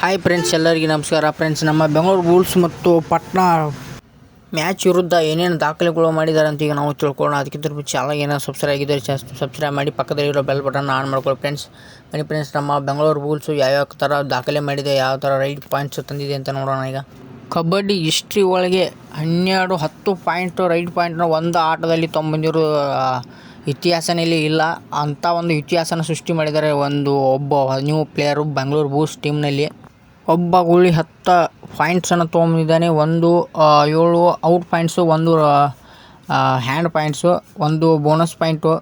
Hi friends, ಎಲ್ಲರಿಗೆ ನಮಸ್ಕಾರ. Friends, ನಮ್ಮ ಬೆಂಗಳೂರು ಬುಲ್ಸ್ ಮತ್ತು ಪಟ್ನಾ ಮ್ಯಾಚ್ ವಿರುದ್ಧ ಏನೇನು ದಾಖಲೆಗಳು ಮಾಡಿದ್ದಾರೆ ಅಂತ ಈಗ ನಾವು ತಿಳ್ಕೊಳ್ಳೋಣ. ಅದಕ್ಕಿಂತ ಚಾನಲ್ ಏನೋ ಸಬ್ಸ್ಕ್ರೈಬ್ ಆಗಿದ್ದರೆ ಸಬ್ಸ್ಕ್ರೈಬ್ ಮಾಡಿ, ಪಕ್ಕದಲ್ಲಿರೋ ಬೆಲ್ ಬಟನ್ ಆನ್ ಮಾಡ್ಕೊಳ್ಳಿ. ಫ್ರೆಂಡ್ಸ್, ನಮ್ಮ ಬೆಂಗಳೂರು ಬುಲ್ಸು ಯಾವ್ಯಾವ ಥರ ದಾಖಲೆ ಮಾಡಿದೆ, ಯಾವ ಥರ ರೈಟ್ ಪಾಯಿಂಟ್ಸ್ ತಂದಿದೆ ಅಂತ ನೋಡೋಣ. ಈಗ ಕಬಡ್ಡಿ ಹಿಸ್ಟ್ರಿ ಒಳಗೆ 10 ಪಾಯಿಂಟ್ ರೈಟ್ ಪಾಯಿಂಟ್ನ ಒಂದು ಆಟದಲ್ಲಿ ತೊಗೊಂಬಂದಿರೋ ಇತಿಹಾಸನಲ್ಲಿ ಇಲ್ಲ. ಅಂಥ ಒಂದು ಇತಿಹಾಸನ ಸೃಷ್ಟಿ ಮಾಡಿದ್ದಾರೆ ಒಬ್ಬ ನ್ಯೂ ಪ್ಲೇಯರು ಬೆಂಗಳೂರು ಬುಲ್ಸ್ ಟೀಮ್ನಲ್ಲಿ. ಒಬ್ಬ ಗೋಲಿ 10 ಪಾಯಿಂಟ್ಸನ್ನು ತೊಗೊಂಬಂದಿದ್ದಾನೆ. 7 out points, 1 hand points, 1 bonus point.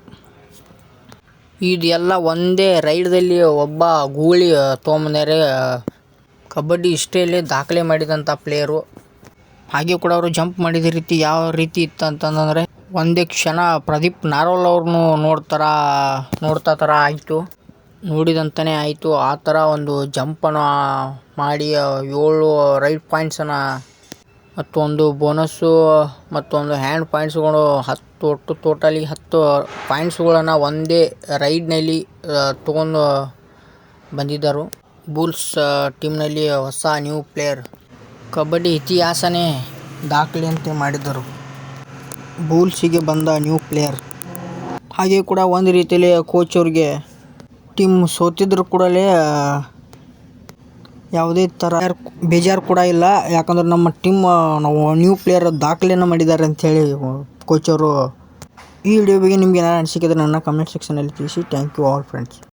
ಇದೆಲ್ಲ ಒಂದೇ ರೈಡ್ದಲ್ಲಿ ಒಬ್ಬ ಗೋಲಿ ತೊಗೊಂಬಂದರೆ ಕಬಡ್ಡಿ ಹಿಸ್ಟ್ರಿಯಲ್ಲಿ ದಾಖಲೆ ಮಾಡಿದಂಥ ಪ್ಲೇಯರು. ಹಾಗೆ ಕೂಡ ಅವರು ಜಂಪ್ ಮಾಡಿದ ರೀತಿ ಯಾವ ರೀತಿ ಇತ್ತು ಅಂತಂದರೆ, ಒಂದೇ ಕ್ಷಣ ಪ್ರದೀಪ್ ನಾರ್ವಾಲ್ ಅವ್ರನ್ನೂ ನೋಡ್ತಾ ಥರ ಆಯಿತು, ನೋಡಿದಂತಲೇ ಆಯಿತು. ಆ ಥರ ಒಂದು ಜಂಪನ್ನು ಮಾಡಿ 7 ರೈಟ್ ಪಾಯಿಂಟ್ಸನ್ನು ಮತ್ತು 1 ಬೋನಸ್ಸು ಮತ್ತು 1 ಹ್ಯಾಂಡ್ ಪಾಯಿಂಟ್ಸ್ಗಳು, ಒಟ್ಟು ಟೋಟಲಿ 10 ಪಾಯಿಂಟ್ಸ್ಗಳನ್ನು ಒಂದೇ ರೈಡ್ನಲ್ಲಿ ತೊಗೊಂಡು ಬಂದಿದ್ದರು. ಬುಲ್ಸ್ ಟೀಮ್ನಲ್ಲಿ ಹೊಸ ನ್ಯೂ ಪ್ಲೇಯರ್, ಕಬಡ್ಡಿ ಇತಿಹಾಸನೇ ದಾಖಲೆಯಂತೆ ಮಾಡಿದ್ದರು ಬುಲ್ಸಿಗೆ ಬಂದ ನ್ಯೂ ಪ್ಲೇಯರ್. ಹಾಗೆ ಕೂಡ ಒಂದು ರೀತಿಯಲ್ಲಿ ಕೋಚ್ ಅವ್ರಿಗೆ ಟೀಮ್ ಸೋತಿದ್ರು ಕೂಡ ಯಾವುದೇ ಥರ ಬೇಜಾರು ಕೂಡ ಇಲ್ಲ. ಯಾಕಂದ್ರೆ ನಮ್ಮ ಟೀಮ್ ನಾವು ನ್ಯೂ ಪ್ಲೇಯರ್ ದಾಖಲೆಯನ್ನು ಮಾಡಿದ್ದಾರೆ ಅಂಥೇಳಿ ಕೋಚ್ ಅವರು. ಈ ವಿಡಿಯೋ ಬಗ್ಗೆ ನಿಮಗೆ ಏನಾರು ಅನಿಸಿಕೆ ನನ್ನ ಕಮೆಂಟ್ ಸೆಕ್ಷನಲ್ಲಿ ತಿಳಿಸಿ. Thank you all friends.